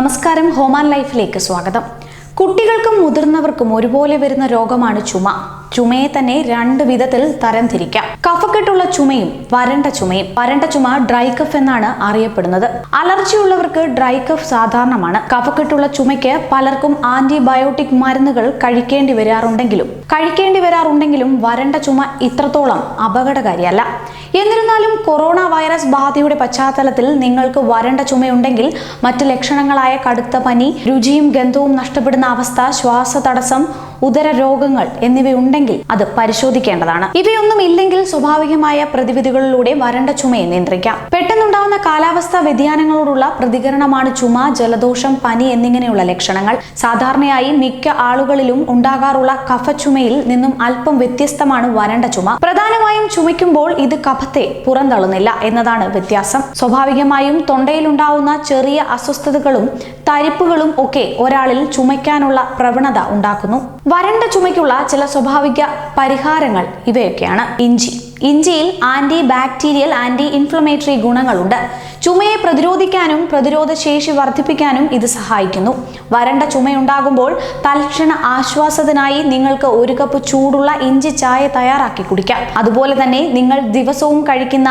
നമസ്കാരം, home and ലൈഫിലേക്ക് സ്വാഗതം. കുട്ടികൾക്കും മുതിർന്നവർക്കും ഒരുപോലെ വരുന്ന രോഗമാണ് ചുമ. ചുമയെ തന്നെ രണ്ട് വിധത്തിൽ തരംതിരിക്കാം. കഫക്കെട്ടുള്ള ചുമയും വരണ്ട ചുമയും. വരണ്ട ചുമ ഡ്രൈ കഫ് എന്നാണ് അറിയപ്പെടുന്നത്. അലർജി ഉള്ളവർക്ക് ഡ്രൈ കഫ് സാധാരണമാണ്. കഫക്കെട്ടുള്ള ചുമയ്ക്ക് പലർക്കും ആന്റിബയോട്ടിക് മരുന്നുകൾ കഴിക്കേണ്ടി വരാറുണ്ടെങ്കിലും വരണ്ട ചുമ ഇത്രത്തോളം അപകടകാരിയല്ല. എന്നിരുന്നാലും കൊറോണ വൈറസ് ബാധയുടെ പശ്ചാത്തലത്തിൽ നിങ്ങൾക്ക് വരണ്ട ചുമയുണ്ടെങ്കിൽ മറ്റ് ലക്ഷണങ്ങളായ കടുത്ത പനി, രുചിയും ഗന്ധവും നഷ്ടപ്പെടുന്ന അവസ്ഥ, ശ്വാസതടസ്സം, ഉദര രോഗങ്ങൾ എന്നിവയുണ്ടെങ്കിൽ അത് പരിശോധിക്കേണ്ടതാണ്. ഇവയൊന്നും ഇല്ലെങ്കിൽ സ്വാഭാവികമായ പ്രതിവിധികളിലൂടെ വരണ്ട ചുമയെ നിയന്ത്രിക്കാം. പെട്ടെന്നുണ്ടാവുന്ന കാലാവസ്ഥാ വ്യതിയാനങ്ങളോടുള്ള പ്രതികരണമാണ് ചുമ, ജലദോഷം, പനി എന്നിങ്ങനെയുള്ള ലക്ഷണങ്ങൾ. സാധാരണയായി മിക്ക ആളുകളിലും ഉണ്ടാകാറുള്ള കഫച്ചുമയിൽ നിന്നും അല്പം വ്യത്യസ്തമാണ് വരണ്ട ചുമ. പ്രധാനമായും ചുമയ്ക്കുമ്പോൾ ഇത് കഫത്തെ പുറന്തള്ളുന്നില്ല എന്നതാണ് വ്യത്യാസം. സ്വാഭാവികമായും തൊണ്ടയിലുണ്ടാവുന്ന ചെറിയ അസ്വസ്ഥതകളും തരിപ്പുകളും ഒക്കെ ഒരാളിൽ ചുമയ്ക്കാനുള്ള പ്രവണത ഉണ്ടാക്കുന്നു. വരണ്ട ചുമയ്ക്കുള്ള ചില സ്വാഭാവിക പരിഹാരങ്ങൾ ഇവയൊക്കെയാണ്. ഇഞ്ചിയിൽ ആന്റി ബാക്ടീരിയൽ, ആന്റി ഇൻഫ്ലമേറ്ററി ഗുണങ്ങളുണ്ട്. ചുമയെ പ്രതിരോധിക്കാനും പ്രതിരോധ ശേഷി വർദ്ധിപ്പിക്കാനും ഇത് സഹായിക്കുന്നു. വരണ്ട ചുമയുണ്ടാകുമ്പോൾ തൽക്ഷണ ആശ്വാസത്തിനായി നിങ്ങൾക്ക് ഒരു കപ്പ് ചൂടുള്ള ഇഞ്ചി ചായ തയ്യാറാക്കി കുടിക്കാം. അതുപോലെ തന്നെ നിങ്ങൾ ദിവസവും കഴിക്കുന്ന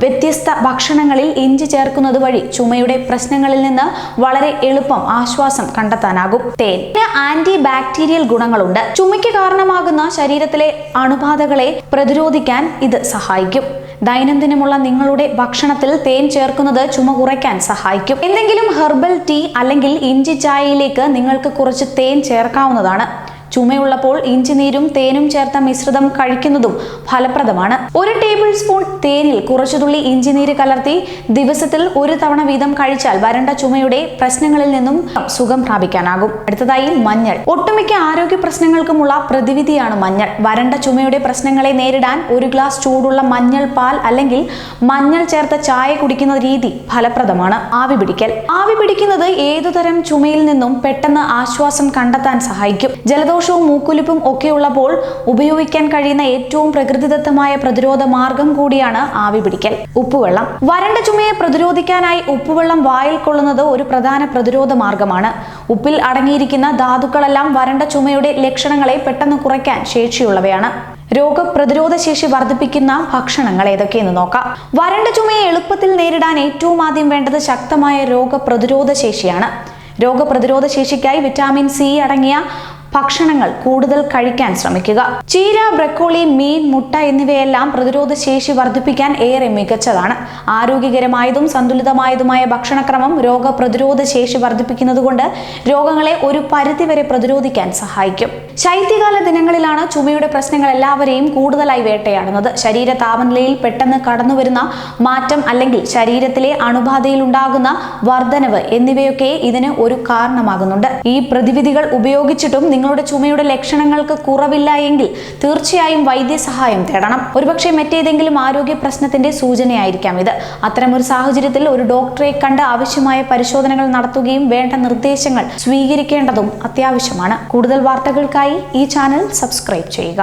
വ്യത്യസ്ത ഭക്ഷണങ്ങളിൽ ഇഞ്ചി ചേർക്കുന്നത് വഴി ചുമയുടെ പ്രശ്നങ്ങളിൽ നിന്ന് വളരെ എളുപ്പം ആശ്വാസം കണ്ടെത്താനാകും. തേൻ ആന്റി ബാക്ടീരിയൽ ഗുണങ്ങളുണ്ട്. ചുമയ്ക്ക് കാരണമാകുന്ന ശരീരത്തിലെ അണുബാധകളെ പ്രതിരോധിക്കാൻ ഇത് സഹായിക്കും. ദൈനംദിനമുള്ള നിങ്ങളുടെ ഭക്ഷണത്തിൽ തേൻ ചേർക്കുന്നത് ചുമ കുറയ്ക്കാൻ സഹായിക്കും. എന്തെങ്കിലും ഹെർബൽ ടീ അല്ലെങ്കിൽ ഇഞ്ചി ചായയിലേക്ക് നിങ്ങൾക്ക് കുറച്ച് തേൻ ചേർക്കാവുന്നതാണ്. ചുമയുള്ളപ്പോൾ ഇഞ്ചിനീരും തേനും ചേർത്ത മിശ്രിതം കഴിക്കുന്നതും ഫലപ്രദമാണ്. 1 ടേബിൾ സ്പൂൺ തേനിൽ കുറച്ചുതുള്ളി ഇഞ്ചിനീര് കലർത്തി ദിവസത്തിൽ 1 തവണ വീതം കഴിച്ചാൽ വരണ്ട ചുമയുടെ പ്രശ്നങ്ങളിൽ നിന്നും സുഖം പ്രാപിക്കാനാകും. അടുത്തതായി മഞ്ഞൾ. ഒട്ടുമിക്ക ആരോഗ്യ പ്രശ്നങ്ങൾക്കുമുള്ള പ്രതിവിധിയാണ് മഞ്ഞൾ. വരണ്ട ചുമയുടെ പ്രശ്നങ്ങളെ നേരിടാൻ 1 ഗ്ലാസ് ചൂടുള്ള മഞ്ഞൾ പാൽ അല്ലെങ്കിൽ മഞ്ഞൾ ചേർത്ത ചായ കുടിക്കുന്ന രീതി ഫലപ്രദമാണ്. ആവി പിടിക്കുന്നത് ഏതുതരം ചുമയിൽ നിന്നും പെട്ടെന്ന് ആശ്വാസം കണ്ടെത്താൻ സഹായിക്കും. ജലദോഷവും മൂക്കൊലിപ്പും ഒക്കെ ഉള്ളപ്പോൾ ഉപയോഗിക്കാൻ കഴിയുന്ന ഏറ്റവും പ്രകൃതിദത്തമായ പ്രതിരോധ മാർഗം കൂടിയാണ് ആവി പിടിക്കൽ. ഉപ്പുവെള്ളം. വരണ്ട ചുമയെ പ്രതിരോധിക്കാനായി ഉപ്പുവെള്ളം വായിൽ കൊള്ളുന്നത് ഒരു പ്രധാന പ്രതിരോധ മാർഗമാണ്. ഉപ്പിൽ അടങ്ങിയിരിക്കുന്ന ധാതുക്കളെല്ലാം വരണ്ട ചുമയുടെ ലക്ഷണങ്ങളെ പെട്ടെന്ന് കുറയ്ക്കാൻ ശേഷിയുള്ളവയാണ്. രോഗപ്രതിരോധ ശേഷി വർദ്ധിപ്പിക്കുന്ന ഭക്ഷണങ്ങൾ ഏതൊക്കെയെന്ന് നോക്കാം. വരണ്ട ചുമയെ എളുപ്പത്തിൽ നേരിടാൻ ഏറ്റവും ആദ്യം വേണ്ടത് ശക്തമായ രോഗപ്രതിരോധ ശേഷിയാണ്. രോഗപ്രതിരോധ ശേഷിക്കായി വിറ്റാമിൻ സി അടങ്ങിയ ഭക്ഷണങ്ങൾ കൂടുതൽ കഴിക്കാൻ ശ്രമിക്കുക. ചീര, ബ്രക്കോളി, മീൻ, മുട്ട എന്നിവയെല്ലാം പ്രതിരോധ ശേഷി വർദ്ധിപ്പിക്കാൻ ഏറെ മികച്ചതാണ്. ആരോഗ്യകരമായതും സന്തുലിതമായതുമായ ഭക്ഷണക്രമം രോഗപ്രതിരോധ ശേഷി വർദ്ധിപ്പിക്കുന്നതുകൊണ്ട് രോഗങ്ങളെ ഒരു പരിധിവരെ പ്രതിരോധിക്കാൻ സഹായിക്കും. ശൈത്യകാല ദിനങ്ങളിലാണ് ചുമയുടെ പ്രശ്നങ്ങൾ എല്ലാവരെയും കൂടുതലായി വേട്ടയാടുന്നത്. ശരീര താപനിലയിൽ പെട്ടെന്ന് കടന്നുവരുന്ന മാറ്റം അല്ലെങ്കിൽ ശരീരത്തിലെ അണുബാധയിൽ ഉണ്ടാകുന്ന വർധനവ് എന്നിവയൊക്കെ ഇതിന് ഒരു കാരണമാകുന്നുണ്ട്. ഈ പ്രതിവിധികൾ ഉപയോഗിച്ചിട്ടും നിങ്ങളുടെ ചുമയുടെ ലക്ഷണങ്ങൾക്ക് കുറവില്ല എങ്കിൽ തീർച്ചയായും വൈദ്യസഹായം തേടണം. ഒരുപക്ഷെ മറ്റേതെങ്കിലും ആരോഗ്യ പ്രശ്നത്തിന്റെ സൂചനയായിരിക്കാം ഇത്. അത്തരമൊരു സാഹചര്യത്തിൽ ഒരു ഡോക്ടറെ കണ്ട് ആവശ്യമായ പരിശോധനകൾ നടത്തുകയും വേണ്ട നിർദ്ദേശങ്ങൾ സ്വീകരിക്കേണ്ടതും അത്യാവശ്യമാണ്. കൂടുതൽ വാർത്തകൾക്കായി ഈ ചാനൽ സബ്സ്ക്രൈബ് ചെയ്യുക.